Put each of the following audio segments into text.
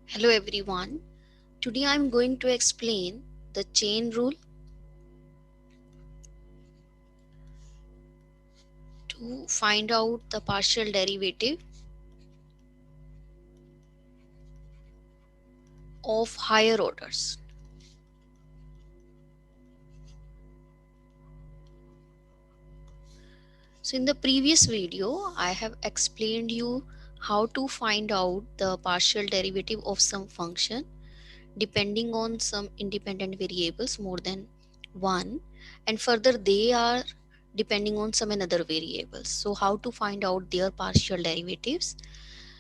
Hello everyone. Today I'm going to explain the chain rule to find out the partial derivative of higher orders. So in the previous video I have explained you how to find out the partial derivative of some function depending on some independent variables more than one, and further they are depending on some another variables. So how to find out their partial derivatives.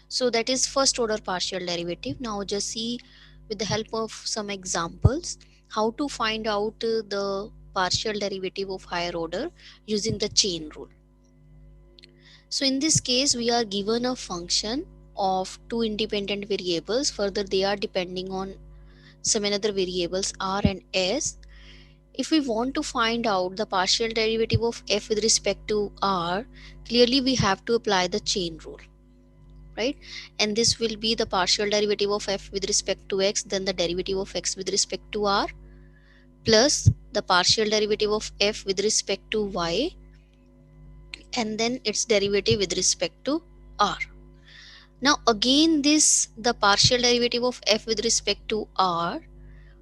So that is first order partial derivative. Now just see with the help of some examples how to find out the partial derivative of higher order using the chain rule. So in this case we are given a function of two independent variables. Further they are depending on some another variables r and s. If we want to find out the partial derivative of f with respect to r, clearly we have to apply the chain rule, right? And this will be the partial derivative of f with respect to x, then the derivative of x with respect to r, plus the partial derivative of f with respect to y, and then its derivative with respect to r. Now again this the partial derivative of f with respect to r,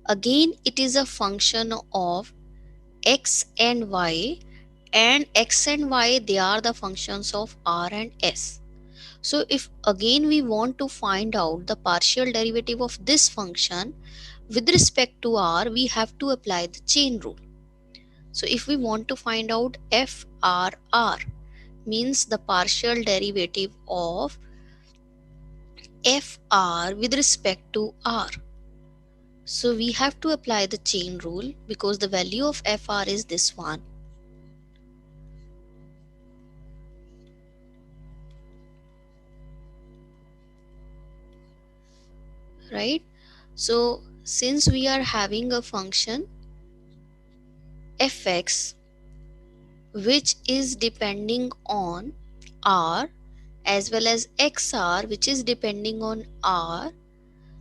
again it is a function of x and y, and x and y they are the functions of r and s. So if again we want to find out the partial derivative of this function with respect to r, we have to apply the chain rule. So if we want to find out f r r, means the partial derivative of f r with respect to r. So we have to apply the chain rule because the value of f r is this one, right? So since we are having a function fx which is depending on r, as well as xr which is depending on r,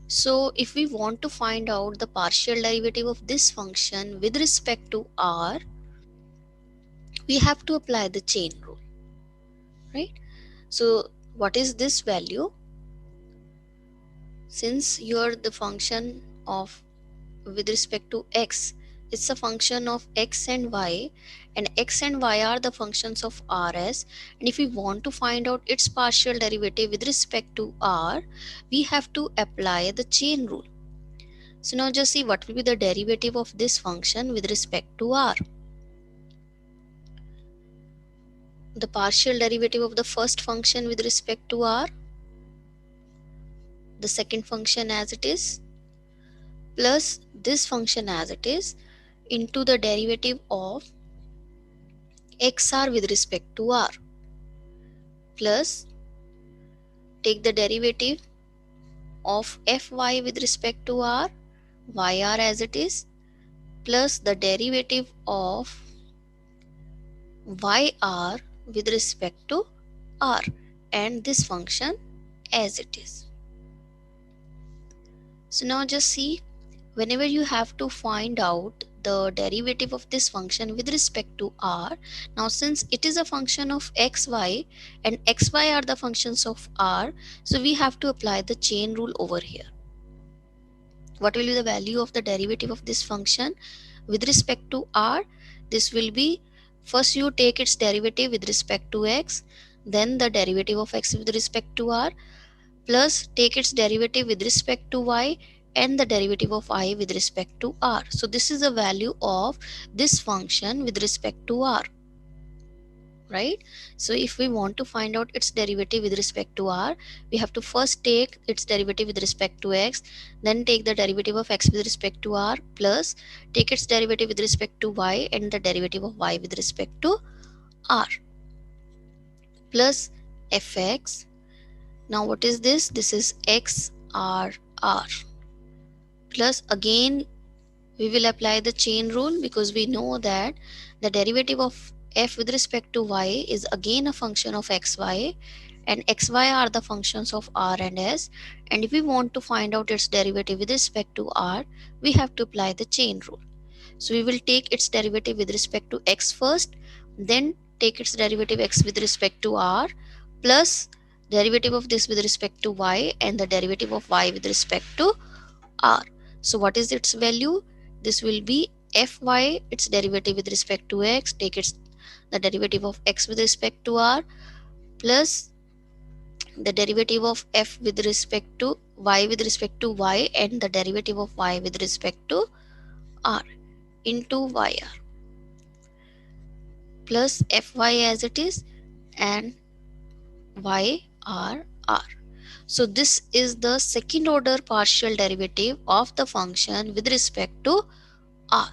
so if we want to find out the partial derivative of this function with respect to r, we have to apply the chain rule, right? So what is this value? Since you're the function of with respect to x, it's a function of x and x and y are the functions of rs, and if we want to find out its partial derivative with respect to r, we have to apply the chain rule. So now just see what will be the derivative of this function with respect to r. The partial derivative of the first function with respect to r, the second function as it is, plus this function as it is, into the derivative of xr with respect to r, plus take the derivative of fy with respect to r, yr as it is, plus the derivative of yr with respect to r, and this function as it is. So now just see, whenever you have to find out the derivative of this function with respect to r, now since it is a function of xy and xy are the functions of r, so we have to apply the chain rule over here. What will be the value of the derivative of this function with respect to r? This will be, first you take its derivative with respect to x, then the derivative of x with respect to r, plus take its derivative with respect to y and the derivative of y with respect to r. So this is the value of this function with respect to r, right? So if we want to find out its derivative with respect to r, we have to first take its derivative with respect to x, then take the derivative of x with respect to r, plus take its derivative with respect to y and the derivative of y with respect to r, plus fx. Now what is this? This is x r r, plus again we will apply the chain rule because we know that the derivative of f with respect to y is again a function of xy, and xy are the functions of r and s, and if we want to find out its derivative with respect to r, we have to apply the chain rule. So we will take its derivative with respect to x first, then take its derivative x with respect to r, plus derivative of this with respect to y, and the derivative of y with respect to r. So what is its value? This will be fy, its derivative with respect to x, take its the derivative of x with respect to r, plus the derivative of f with respect to y with respect to y, and the derivative of y with respect to r into yr, plus fy as it is, and y r r. So this is the second order partial derivative of the function with respect to r.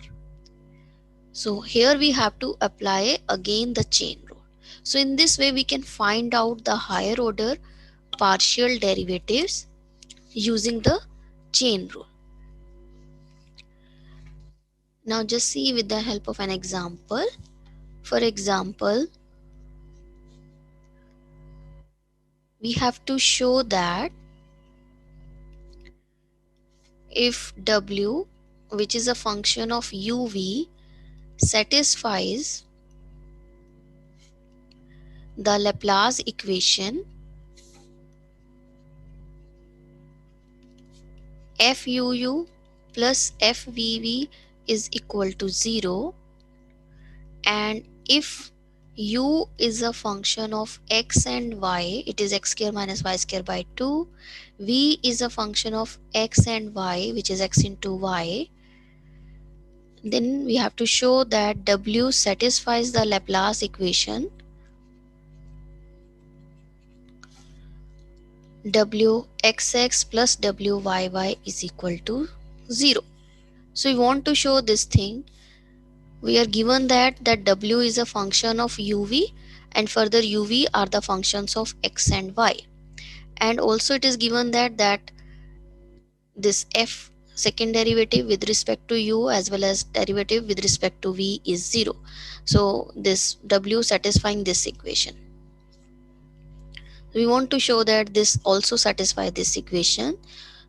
So here we have to apply again the chain rule. So in this way we can find out the higher order partial derivatives using the chain rule. Now just see with the help of an example. For example, we have to show that if w, which is a function of uv, satisfies the Laplace equation fuu plus fvv is equal to 0, and if u is a function of x and y, it is x square minus y square by 2, v is a function of x and y, which is x into y, then we have to show that w satisfies the Laplace equation wxx plus wyy is equal to 0. So we want to show this thing. We are given that w is a function of uv, and further uv are the functions of x and y, and also it is given that this f second derivative with respect to u as well as derivative with respect to v is 0. So this w satisfying this equation. We want to show that this also satisfies this equation.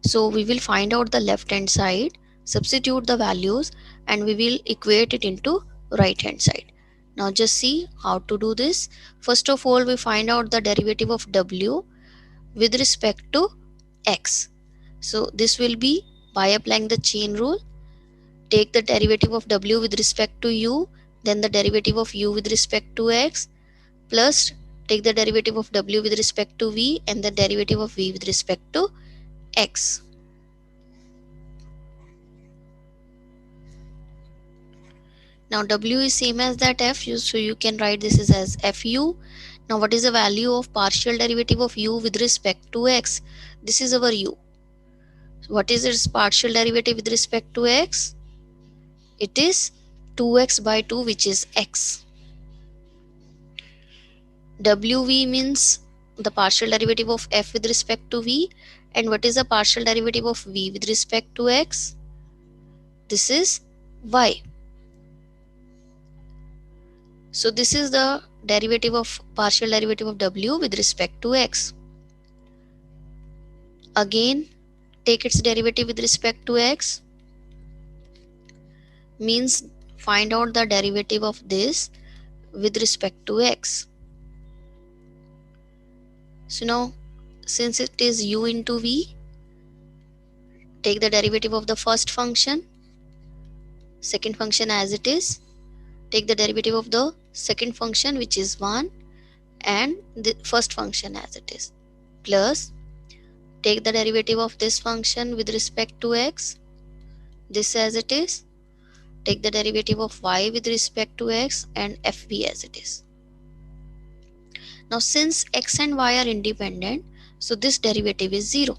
So we will find out the left hand side, substitute the values, and we will equate it into right hand side. Now just see how to do this. First of all, we find out the derivative of w with respect to x. So this will be by applying the chain rule. Take the derivative of w with respect to u, then the derivative of u with respect to x, plus take the derivative of w with respect to v and the derivative of v with respect to x. Now w is same as that f, so you can write this as fu. Now what is the value of partial derivative of u with respect to x? This is our u. What is its partial derivative with respect to x? It is 2x by 2, which is x. wv means the partial derivative of f with respect to v, and what is the partial derivative of v with respect to x? This is y. So this is the derivative of partial derivative of w with respect to x. Again, take its derivative with respect to x, means find out the derivative of this with respect to x. So now, since it is u into v, take the derivative of the first function, second function as it is, take the derivative of the second function, which is 1, and the first function as it is, plus take the derivative of this function with respect to x, this as it is, take the derivative of y with respect to x, and fv as it is. Now since x and y are independent, so this derivative is 0,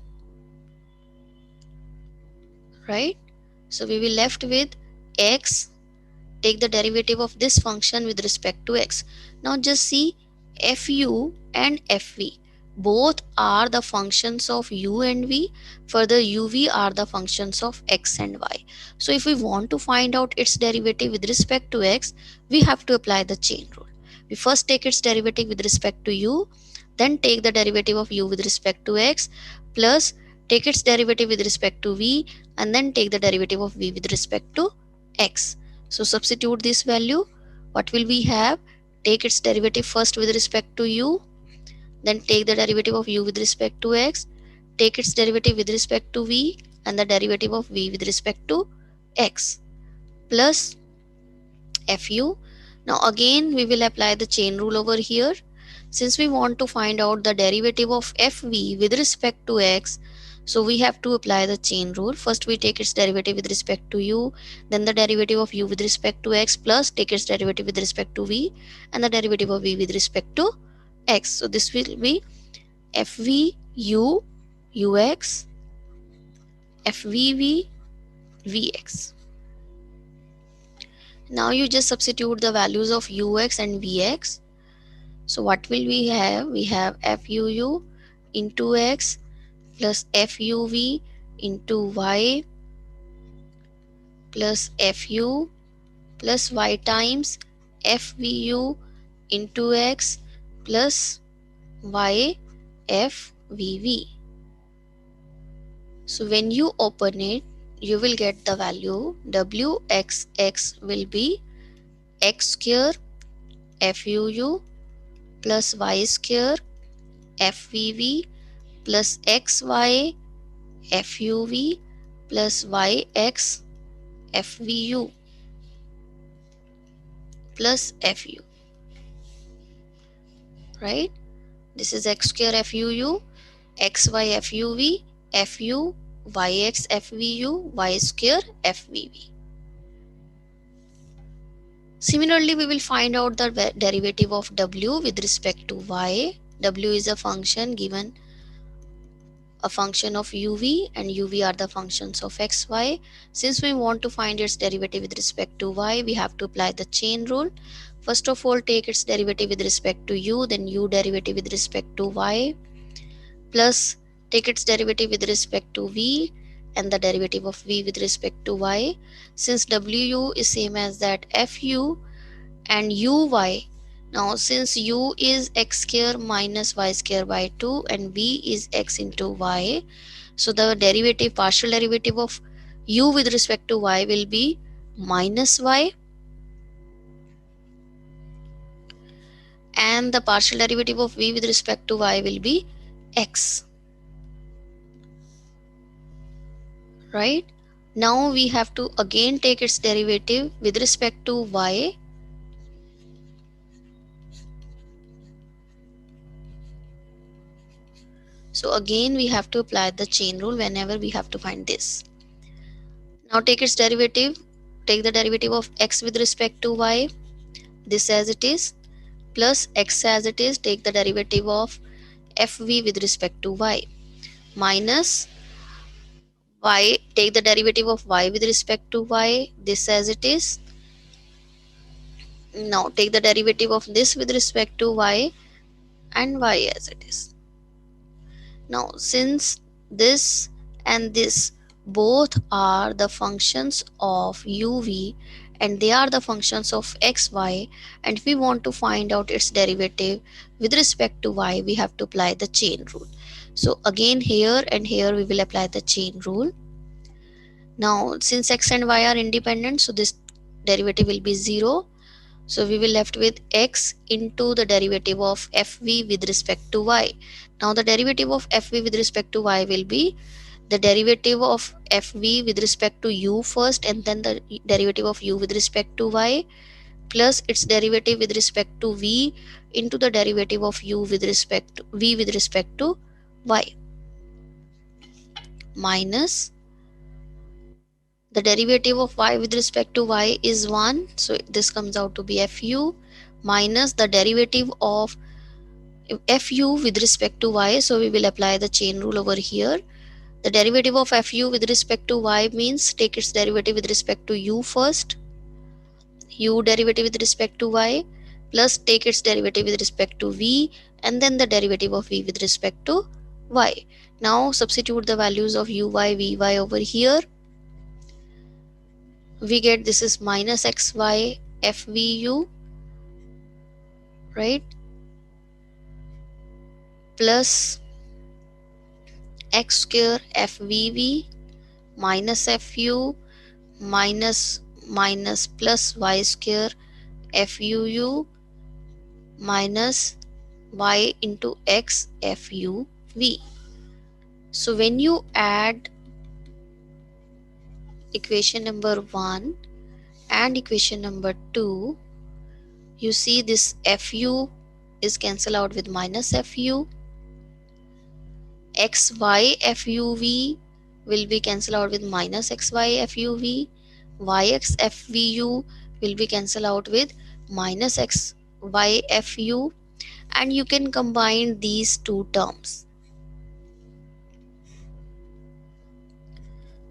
right? So we will left with x, take the derivative of this function with respect to x. Now just see fu and fv, both are the functions of u and v, further uv are the functions of x and y. So if we want to find out its derivative with respect to x, we have to apply the chain rule. We first take its derivative with respect to u, then take the derivative of u with respect to x, plus take its derivative with respect to v, and then take the derivative of v with respect to x. So substitute this value. What will we have? Take its derivative first with respect to u, then take the derivative of u with respect to x, take its derivative with respect to v, and the derivative of v with respect to x, plus fu. Now again we will apply the chain rule over here. Since we want to find out the derivative of fv with respect to x, so we have to apply the chain rule. First we take its derivative with respect to u, then the derivative of u with respect to x, plus take its derivative with respect to v, and the derivative of v with respect to x. So this will be fv u ux, fvv vx. Now you just substitute the values of ux and vx. So what will we have? We have fuu into x plus fuv into y plus fu plus y times fvu into x plus y fvv. So when you open it, you will get the value wxx will be x square fuu plus y square fvv plus xy fuv plus yx fvu plus fu, right? This is x square fuu, xy fuv, fu, yx fvu, y square fvv. Similarly, we will find out the derivative of w with respect to y. W is a function given a function of uv, and uv are the functions of xy. Since we want to find its derivative with respect to y, we have to apply the chain rule. First of all, take its derivative with respect to u, then u derivative with respect to y, plus take its derivative with respect to v, and the derivative of v with respect to y. Since wu is same as that fu and uy, now since u is x square minus y square by 2 and v is x into y, so the derivative, partial derivative of u with respect to y will be minus y, and the partial derivative of v with respect to y will be x, right? Now we have to again take its derivative with respect to y. So again we have to apply the chain rule whenever we have to find this. Now take its derivative, take the derivative of x with respect to y, this as it is, plus x as it is, take the derivative of fv with respect to y, minus y, take the derivative of y with respect to y, this as it is. Now take the derivative of this with respect to y and y as it is. Now since this and this both are the functions of uv and they are the functions of xy, and we want to find out its derivative with respect to y, we have to apply the chain rule. So again here and here we will apply the chain rule. Now since x and y are independent, so this derivative will be 0. So we will left with x into the derivative of fv with respect to y. Now the derivative of fv with respect to y will be the derivative of fv with respect to u first, and then the derivative of u with respect to y, plus its derivative with respect to v into the derivative of u with respect to v with respect to y, minus the derivative of y with respect to y is 1, so this comes out to be fu, minus the derivative of fu with respect to y, so we will apply the chain rule over here. The derivative of fu with respect to y means take its derivative with respect to u first, u derivative with respect to y, plus take its derivative with respect to v, and then the derivative of v with respect to y. Now substitute the values of uy, vy over here. We get this is minus xy fvu, right? plus x square fvv minus fu minus minus plus y square fuu minus y into x fuv. So when you add equation number 1 and equation number 2, you see this fu is cancelled out with minus fu, xy fuv will be cancelled out with minus xy fuv, yx fvu will be cancelled out with minus xy fu, and you can combine these two terms.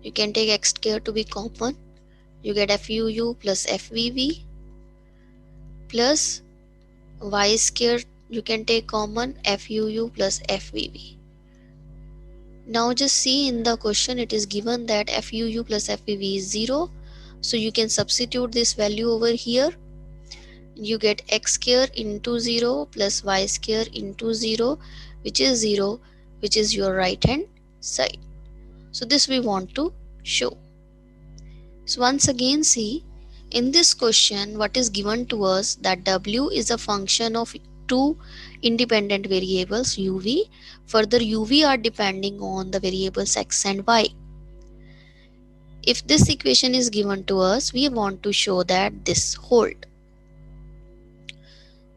You can take x square to be common, you get fuu plus fvv plus y square, you can take common fuu plus fvv. Now just see in the question it is given that fuu plus fvv is 0, so you can substitute this value over here. You get x square into 0 plus y square into 0, which is 0, which is your right hand side. So this we want to show. So once again see, in this question what is given to us that w is a function of two independent variables uv. Further uv are depending on the variables x and y. If this equation is given to us, we want to show that this hold.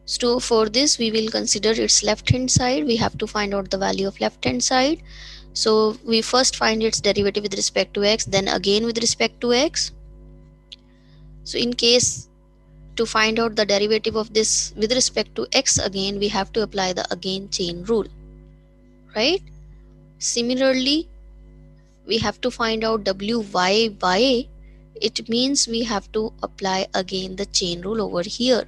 So for this we will consider its left hand side. We have to find out the value of left hand side. So we first find its derivative with respect to x, then again with respect to x. So in case to find out the derivative of this with respect to x again, we have to apply the again chain rule, right? Similarly, we have to find out wyy. It means we have to apply again the chain rule over here.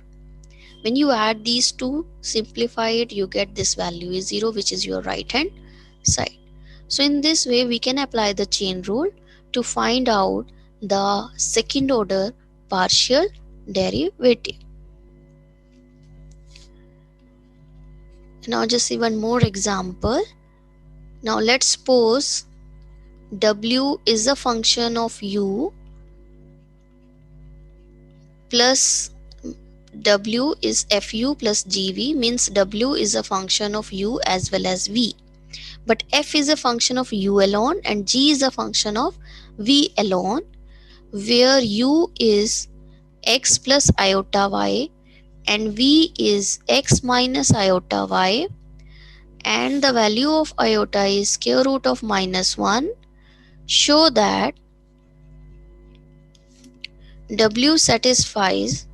When you add these two, simplify it, you get this value is 0, which is your right hand side. So in this way we can apply the chain rule to find out the second order partial derivative. Now just see one more example. Now let's suppose w is a function of u plus w is fu plus gv, means w is a function of u as well as v. But f is a function of u alone and g is a function of v alone, where u is x plus iota y and v is x minus iota y, and the value of iota is square root of minus 1. Show that w satisfies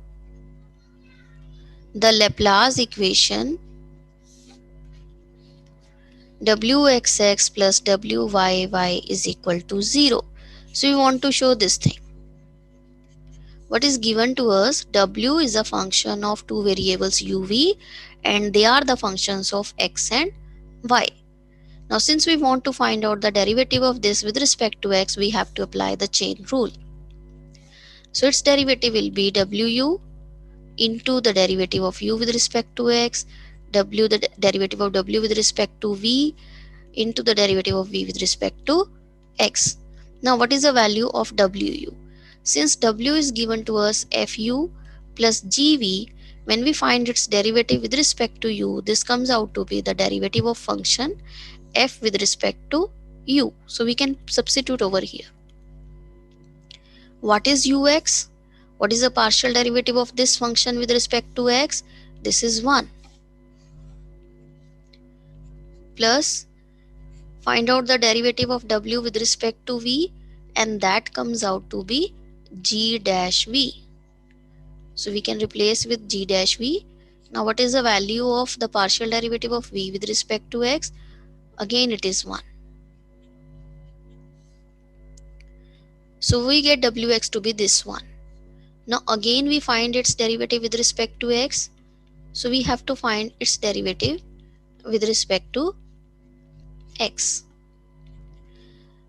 the Laplace equation wxx plus wyy is equal to 0. So we want to show this thing. What is given to us, w is a function of two variables uv and they are the functions of x and y. Now since we want to find out the derivative of this with respect to x, we have to apply the chain rule. So its derivative will be wu into the derivative of u with respect to x, the derivative of w with respect to v into the derivative of v with respect to x. Now what is the value of wu? Since w is given to us fu plus gv, when we find its derivative with respect to u, this comes out to be the derivative of function f with respect to u. So we can substitute over here. What is ux? What is the partial derivative of this function with respect to x? This is 1. Plus, find out the derivative of w with respect to v, and that comes out to be g dash v. So we can replace with g dash v. Now what is the value of the partial derivative of v with respect to x? Again it is 1. So we get wx to be this one. Now again we find its derivative with respect to x. So we have to find its derivative with respect to x.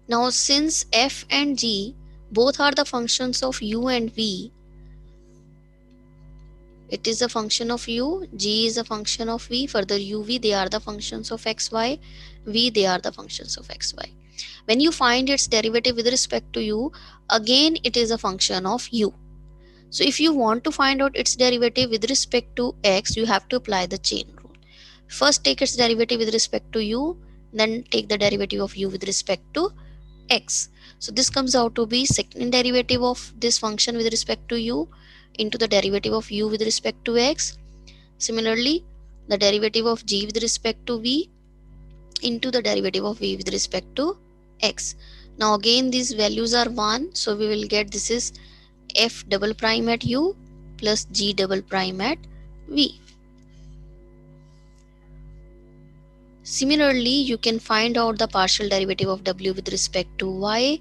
Now since f and g both are the functions of u and v, It is a function of u, g is a function of v, further uv, they are the functions of xy, v, they are the functions of xy. When you find its derivative with respect to u, again it is a function of u. So if you want to find out its derivative with respect to x, you have to apply the chain rule. First take its derivative with respect to u, then take the derivative of u with respect to x. So this comes out to be second derivative of this function with respect to u into the derivative of u with respect to x. Similarly, the derivative of g with respect to v into the derivative of v with respect to x. Now again these values are 1, so we will get this is f double prime at u plus g double prime at v. Similarly, you can find out the partial derivative of w with respect to y,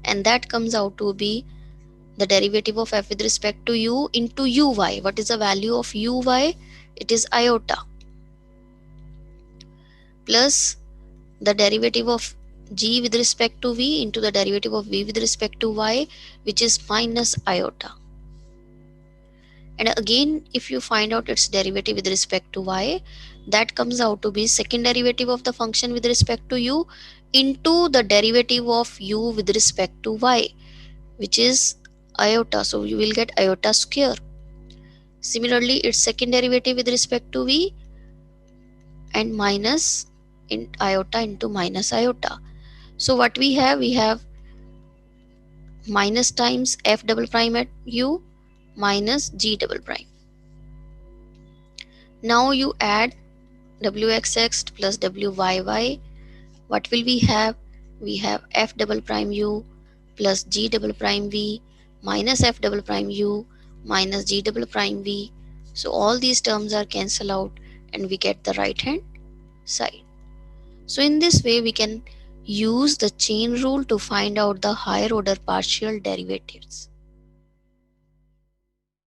and that comes out to be the derivative of f with respect to u into uy. What is the value of uy? It is iota, plus the derivative of g with respect to v into the derivative of v with respect to y, which is minus iota. And again, if you find out its derivative with respect to y, that comes out to be second derivative of the function with respect to u into the derivative of u with respect to y, which is iota. So you will get iota square. Similarly, its second derivative with respect to v and minus in iota into minus iota. So what we have minus times f double prime at u minus g double prime. Now you add wxx plus wyy. What will we have? We have f double prime u plus g double prime v minus f double prime u minus g double prime v. So all these terms are cancelled out and we get the right hand side. So in this way we can use the chain rule to find out the higher order partial derivatives.